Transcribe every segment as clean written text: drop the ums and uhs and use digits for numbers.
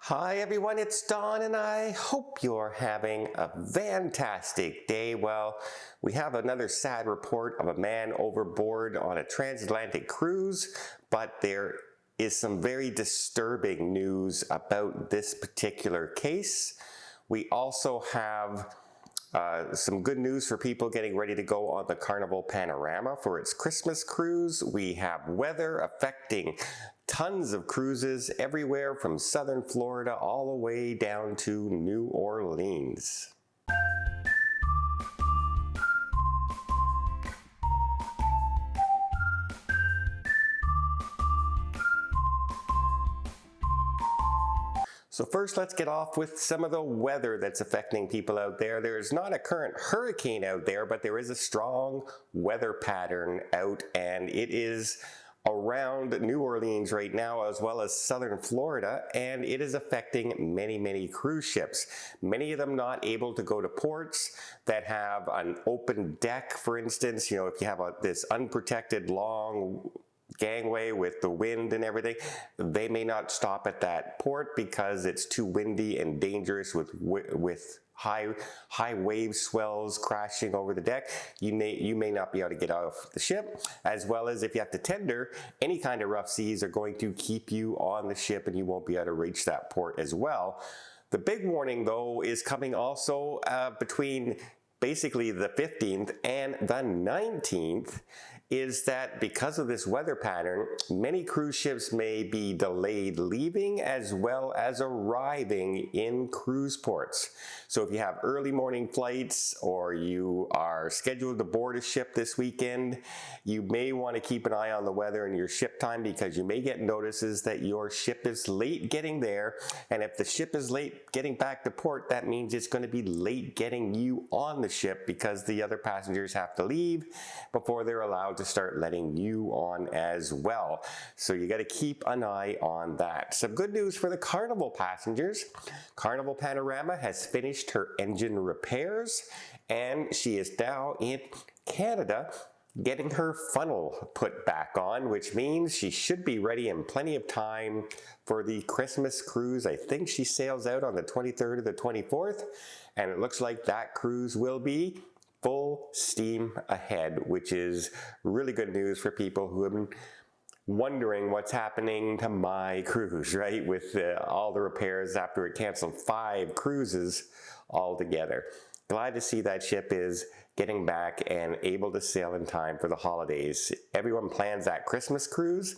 Hi everyone, it's Don and I hope you're having a fantastic day. Well, we have another sad report of a man overboard on a transatlantic cruise, but there is some very disturbing news about this particular case. We also have some good news for people getting ready to go on the Carnival Panorama for its Christmas cruise. We have weather affecting tons of cruises everywhere from southern Florida all the way down to New Orleans. So first, let's get off with some of the weather that's affecting people out there. There's not a current hurricane out there, but there is a strong weather pattern out, and it is around New Orleans right now, as well as southern Florida, and it is affecting many cruise ships. Many of them not able to go to ports that have an open deck, for instance. You know, if you have this unprotected long gangway with the wind and everything, they may not stop at that port because it's too windy and dangerous with high wave swells crashing over the deck. You may not be able to get off the ship, as well as if you have to tender, any kind of rough seas are going to keep you on the ship and you won't be able to reach that port as well. The big warning though is coming also between basically the 15th and the 19th, is that because of this weather pattern, many cruise ships may be delayed leaving as well as arriving in cruise ports. So if you have early morning flights or you are scheduled to board a ship this weekend, you may want to keep an eye on the weather and your ship time, because you may get notices that your ship is late getting there. And if the ship is late getting back to port, that means it's going to be late getting you on the ship, because the other passengers have to leave before they're allowed to start letting you on as well. So you got to keep an eye on that. Some good news for the Carnival passengers. Carnival Panorama has finished her engine repairs, and she is now in Canada getting her funnel put back on, which means she should be ready in plenty of time for the Christmas cruise. I think she sails out on the 23rd or the 24th, and it looks like that cruise will be full steam ahead, which is really good news for people who have been wondering what's happening to my cruise, right? With all the repairs after it canceled 5 cruises altogether. Glad to see that ship is getting back and able to sail in time for the holidays. Everyone plans that Christmas cruise.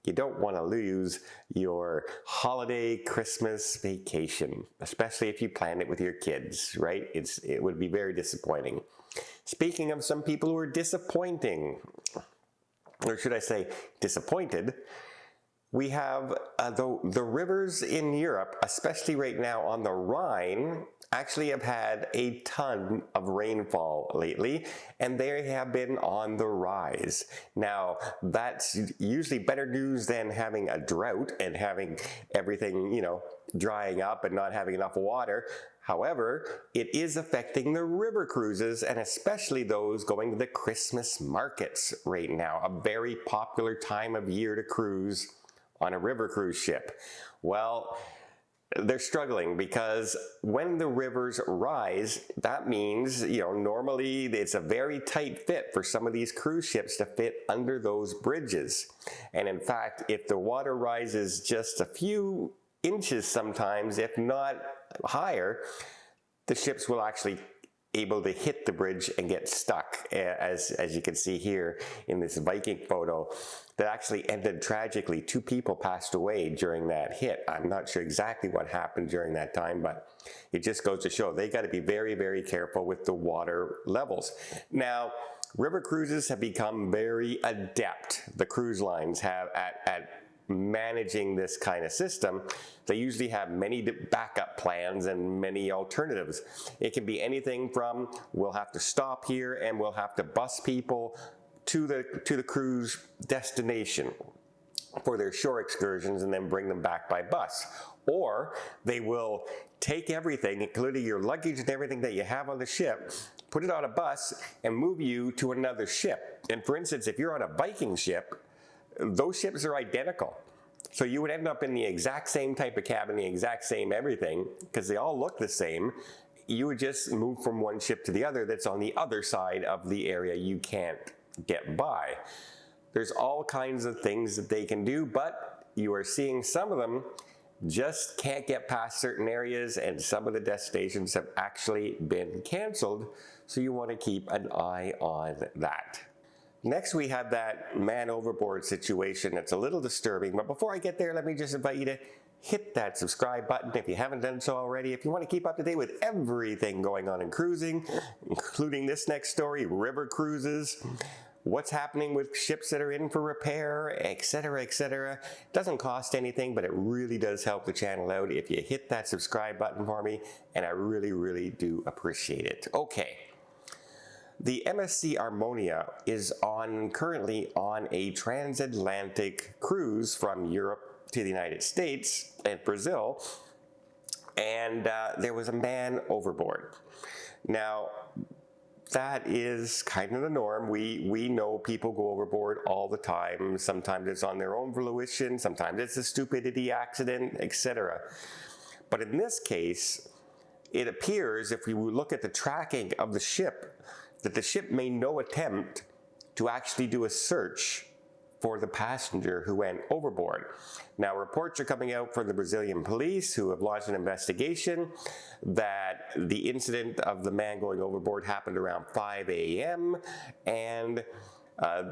You don't want to lose your holiday Christmas vacation, especially if you plan it with your kids, right? It would be very disappointing. Speaking of some people who are disappointing, or should I say disappointed, we have the rivers in Europe, especially right now on the Rhine, actually have had a ton of rainfall lately, and they have been on the rise. Now, that's usually better news than having a drought and having everything, you know, drying up and not having enough water. However, it is affecting the river cruises, and especially those going to the Christmas markets right now, a very popular time of year to cruise on a river cruise ship. Well, they're struggling because when the rivers rise, that means, you know, normally it's a very tight fit for some of these cruise ships to fit under those bridges. And in fact, if the water rises just a few inches sometimes, if not higher, the ships will actually able to hit the bridge and get stuck, as you can see here in this Viking photo that actually ended tragically. 2 people passed away during that hit. I'm not sure exactly what happened during that time, but it just goes to show they got to be very careful with the water levels. Now, river cruises have become very adept. The cruise lines have at managing this kind of system. They usually have many backup plans and many alternatives. It can be anything from, we'll have to stop here and we'll have to bus people to the cruise destination for their shore excursions and then bring them back by bus. Or they will take everything, including your luggage and everything that you have on the ship, put it on a bus and move you to another ship. And for instance, if you're on a Viking ship, those ships are identical. So you would end up in the exact same type of cabin, the exact same everything, because they all look the same. You would just move from one ship to the other that's on the other side of the area you can't get by. There's all kinds of things that they can do, but you are seeing some of them just can't get past certain areas, and some of the destinations have actually been canceled, so you want to keep an eye on that. Next, we have that man overboard situation that's a little disturbing, but before I get there, let me just invite you to hit that subscribe button if you haven't done so already. If you want to keep up to date with everything going on in cruising, including this next story, river cruises, what's happening with ships that are in for repair, etc., etc. It doesn't cost anything, but it really does help the channel out if you hit that subscribe button for me, and I really, really do appreciate it. Okay. The MSC Harmonia is currently on a transatlantic cruise from Europe to the United States and Brazil, and there was a man overboard. Now, that is kind of the norm. We know people go overboard all the time. Sometimes it's on their own volition, sometimes it's a stupidity accident, etc. But in this case, it appears, if we look at the tracking of the ship, that the ship made no attempt to actually do a search for the passenger who went overboard. Now, reports are coming out from the Brazilian police, who have launched an investigation, that the incident of the man going overboard happened around 5 a.m. and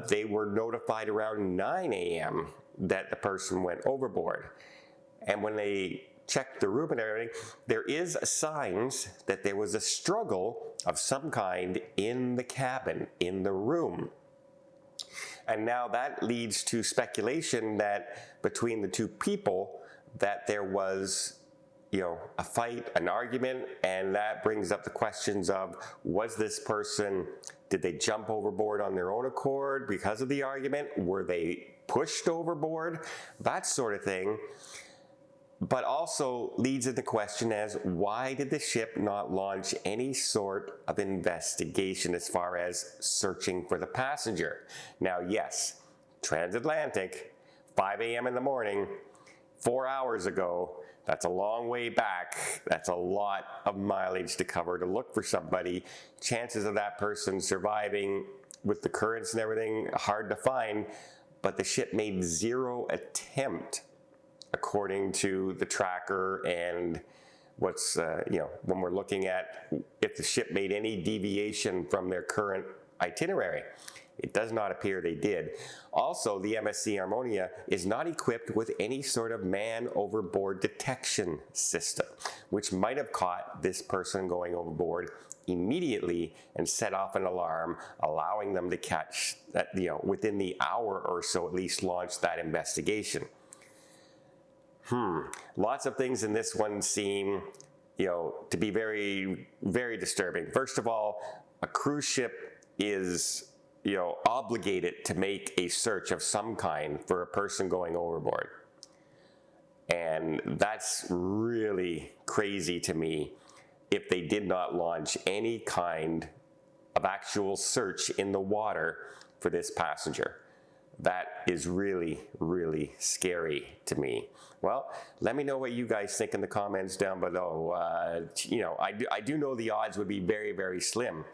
they were notified around 9 a.m. that the person went overboard. And when they checked the room and everything, there is signs that there was a struggle of some kind in the cabin, in the room. And now that leads to speculation that between the two people, that there was, a fight, an argument, and that brings up the questions of, was this person, did they jump overboard on their own accord because of the argument? Were they pushed overboard? That sort of thing. But also leads into question as, why did the ship not launch any sort of investigation as far as searching for the passenger? Now, yes, transatlantic, 5 a.m. in the morning, 4 hours ago, that's a long way back. That's a lot of mileage to cover to look for somebody. Chances of that person surviving with the currents and everything, hard to find, but the ship made zero attempt, according to the tracker, and what's, when we're looking at if the ship made any deviation from their current itinerary. It does not appear they did. Also, the MSC Harmonia is not equipped with any sort of man overboard detection system, which might have caught this person going overboard immediately and set off an alarm, allowing them to catch that, within the hour or so at least, launch that investigation. Lots of things in this one seem, to be very, very disturbing. First of all, a cruise ship is, obligated to make a search of some kind for a person going overboard. And that's really crazy to me if they did not launch any kind of actual search in the water for this passenger. That is really, really scary to me. Well, let me know what you guys think in the comments down below. I do know the odds would be very, very slim,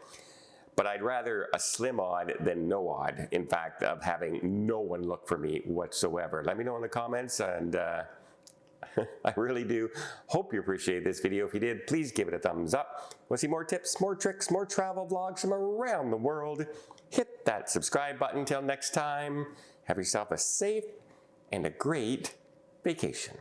but I'd rather a slim odd than no odd, in fact, of having no one look for me whatsoever. Let me know in the comments, and I really do hope you appreciate this video. If you did, please give it a thumbs up. Want to see more tips, more tricks, more travel vlogs from around the world? Hit that subscribe button. Until next time, have yourself a safe and a great vacation.